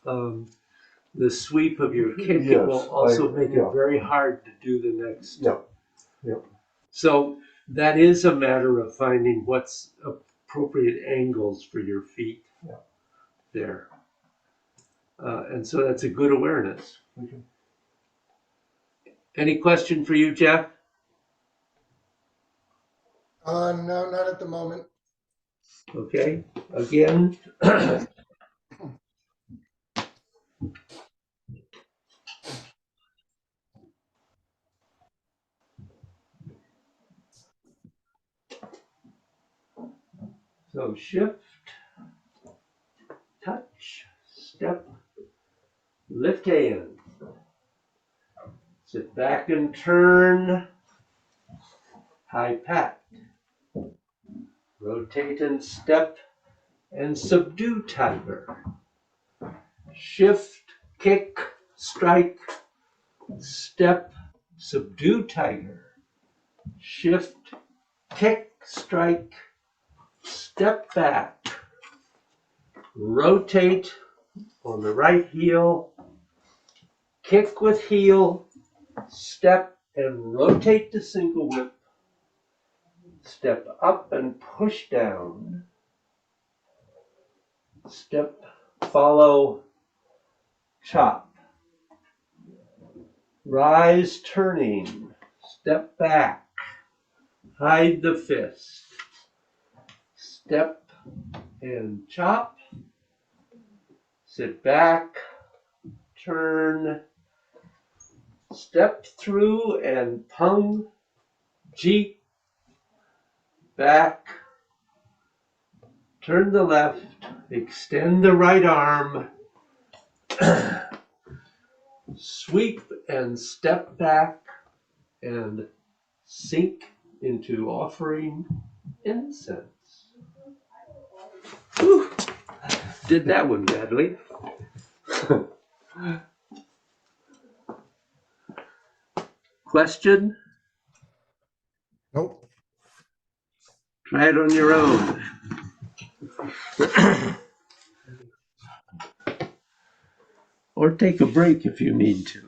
the sweep of your kick. It will Yes, also make yeah. it very hard to do the next. Yep. So that is a matter of finding what's appropriate angles for your feet there. And so that's a good awareness. Okay. Any question for you, Jeff? No, not at the moment. Okay, again. So shift, touch, step, lift hand. Sit back and turn, high pat. Rotate and step and subdue tiger. Shift, kick, strike, step, subdue tiger. Shift, kick, strike, step back. Rotate on the right heel, kick with heel, step and rotate to single whip. Step up and push down. Step, follow, chop. Rise turning, step back, hide the fist. Step and chop. Sit back, turn, step through and pung, jeep, back, turn the left, extend the right arm, sweep and step back and sink into offering incense. Whew. Did that one badly. Question? Nope. Try it on your own. Or take a break if you need to.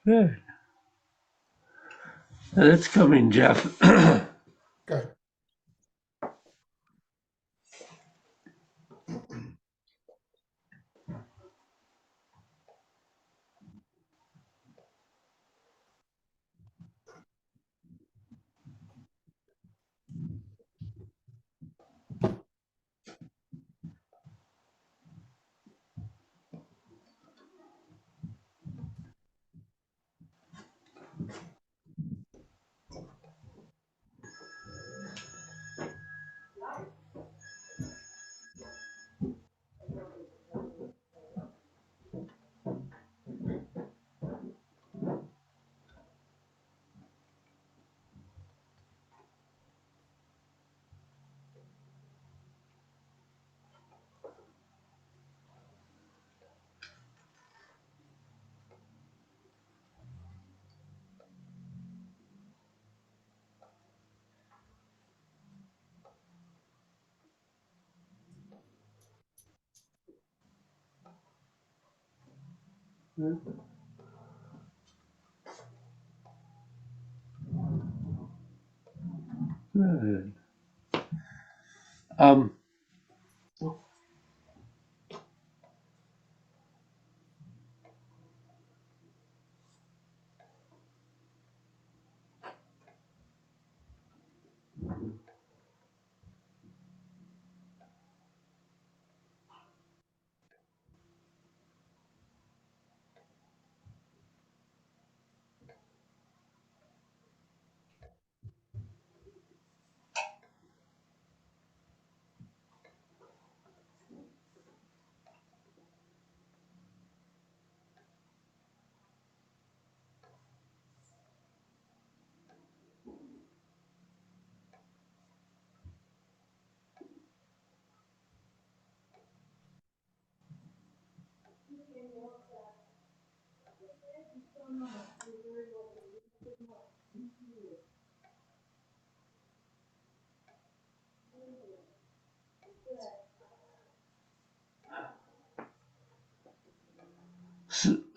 Good. It's coming, Jeff. Okay. Good. Um,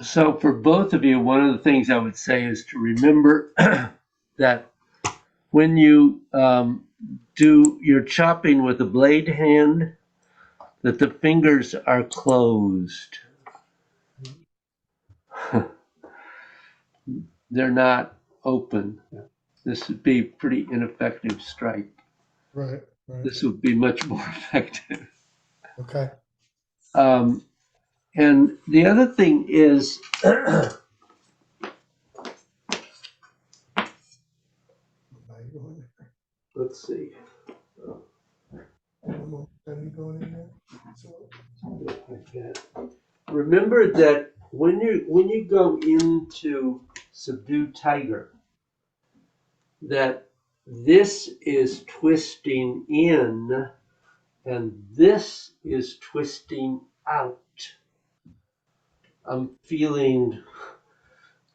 so for both of you, one of the things I would say is to remember that when you do your chopping with a blade hand, that the fingers are closed. They're not open. This would be pretty ineffective strike. Right, right. This would be much more effective. Okay. And the other thing is, let's see. Remember that when you go into subdue tiger, that this is twisting in and this is twisting out. I'm feeling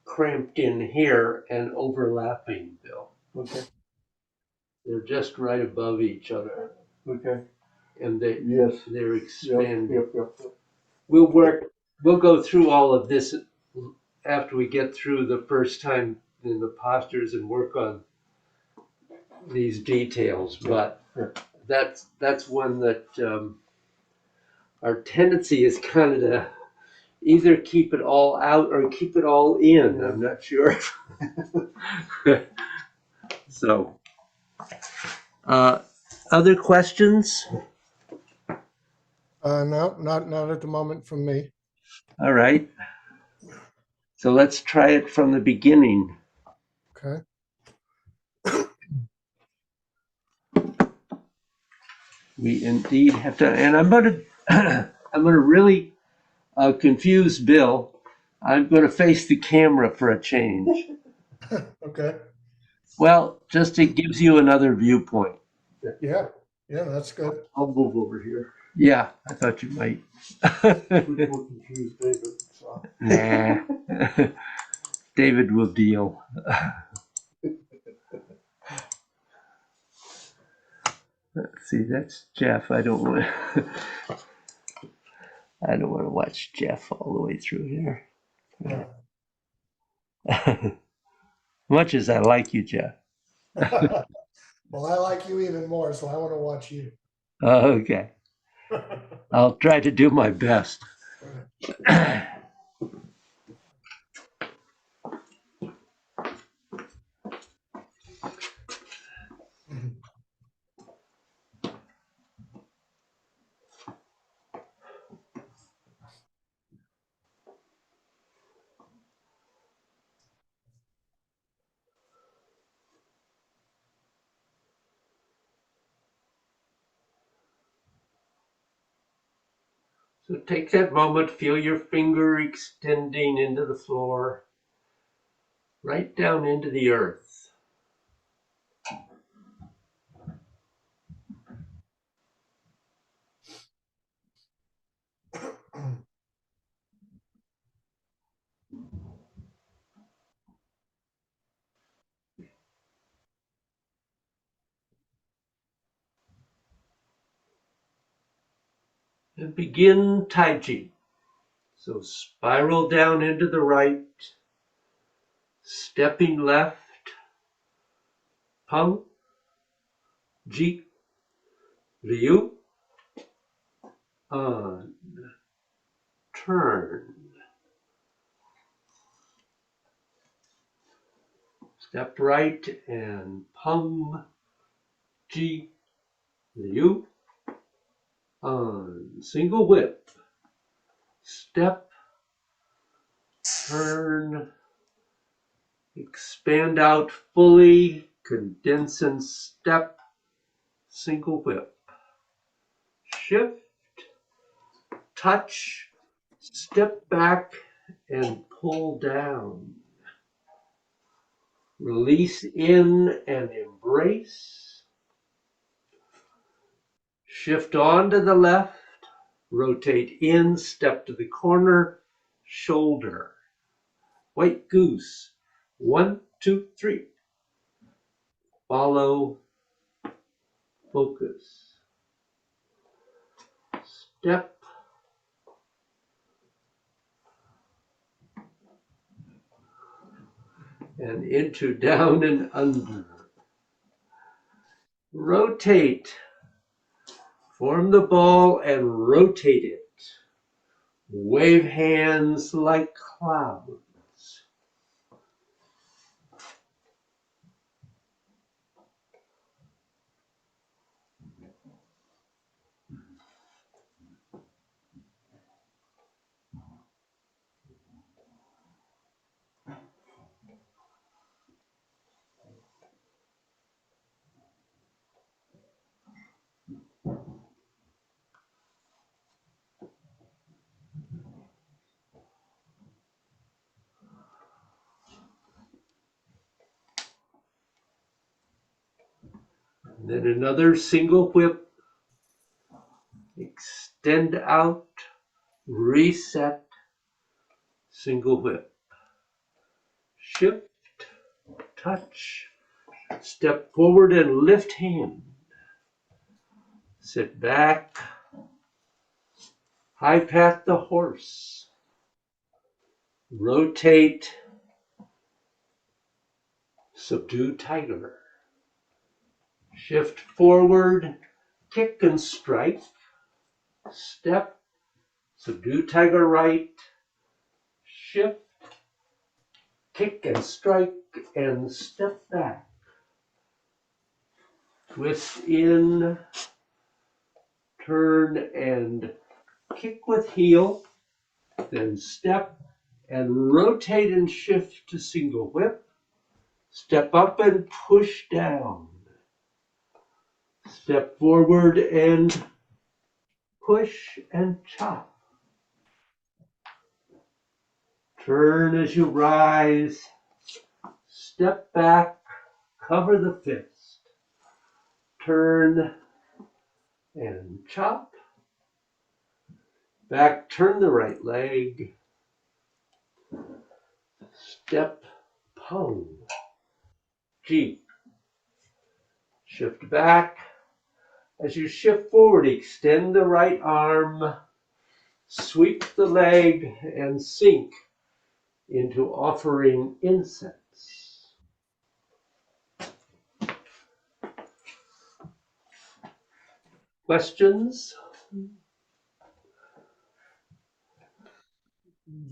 cramped in here and overlapping, Bill. Okay. They're just right above each other, Okay. and Yes. they're Yep. expanding. Yep. We'll go through all of this after we get through the first time in the postures and work on these details. But that's one that our tendency is kind of to either keep it all out or keep it all in. I'm not sure. So, other questions? No, not at the moment from me. All right. So let's try it from the beginning. Okay. We indeed have to, and I'm going to really confuse Bill. I'm going to face the camera for a change. Okay. Well, just it gives you another viewpoint. Yeah, that's good. I'll move over here. Yeah, I thought you might. Which will confuse David. So. Nah. David will deal. Let's see, that's Jeff. I don't want to watch Jeff all the way through here. Yeah. Much as I like you, Jeff. Well, I like you even more, so I want to watch you. Okay. I'll try to do my best. So take that moment, feel your finger extending into the floor, right down into the earth. And begin Tai Chi. So spiral down into the right, stepping left, pang, ji, liu, on, turn. Step right and pang, ji, liu, on. Single whip. Step, turn, expand out fully, condense and step, single whip. Shift, touch, step back and pull down. Release in and embrace. Shift on to the left, rotate in, step to the corner, shoulder. White goose. 1, 2, 3. Follow, focus. Step, and into down and under. Rotate. Form the ball and rotate it. Wave hands like clouds. And then another single whip. Extend out, reset, single whip. Shift, touch, step forward and lift hand. Sit back, high pat the horse. Rotate, subdue tiger. Shift forward, kick and strike. Step, subdue tiger right. Shift, kick and strike and step back. Twist in, turn and kick with heel, then step and rotate and shift to single whip. Step up and push down. Step forward and push and chop. Turn as you rise. Step back, cover the fist. Turn and chop. Back, turn the right leg. Step, pong. G. Shift back. As you shift forward, extend the right arm. Sweep the leg and sink into offering incense. Questions?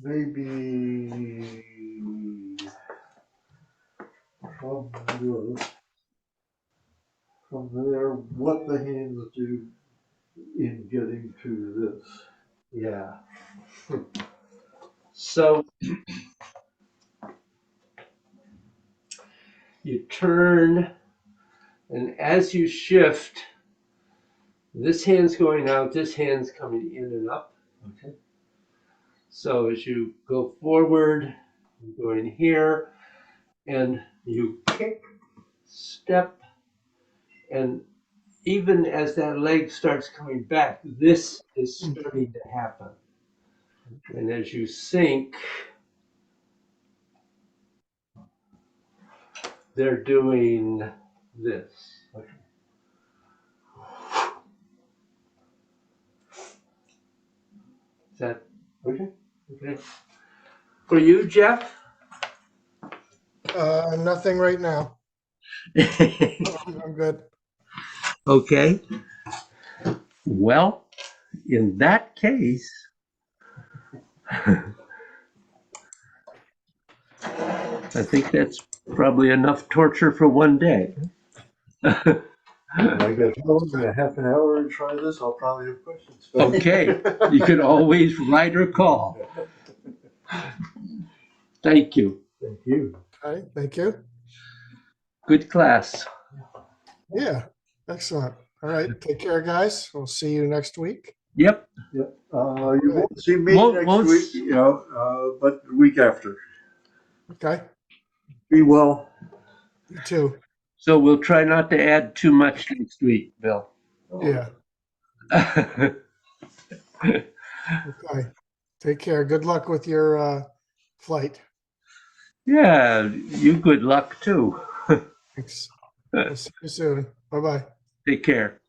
Maybe from from there, what the hands do in getting to this. Yeah. So you turn, and as you shift, this hand's going out, this hand's coming in and up. Okay. So as you go forward, you go in here, and you kick, step, and even as that leg starts coming back, this is starting to happen. And as you sink, they're doing this. Okay. Is that Okay. Okay. For you, Jeff? Nothing right now. I'm good. Okay. Well, in that case, I think that's probably enough torture for one day. When I get home in a half an hour and try this, I'll probably have questions. Okay, you can always write or call. Thank you. Thank you. All right, thank you. Good class. Yeah, excellent. All right, take care, guys. We'll see you next week. Yep. Yep. You won't see me Won't- next week, but the week after. Okay, Be well. you too. So we'll try not to add too much next week, Bill. Yeah, okay. Take care. Good luck with your flight. Yeah, you good luck too. Thanks. We'll see you soon. Bye-bye. Take care.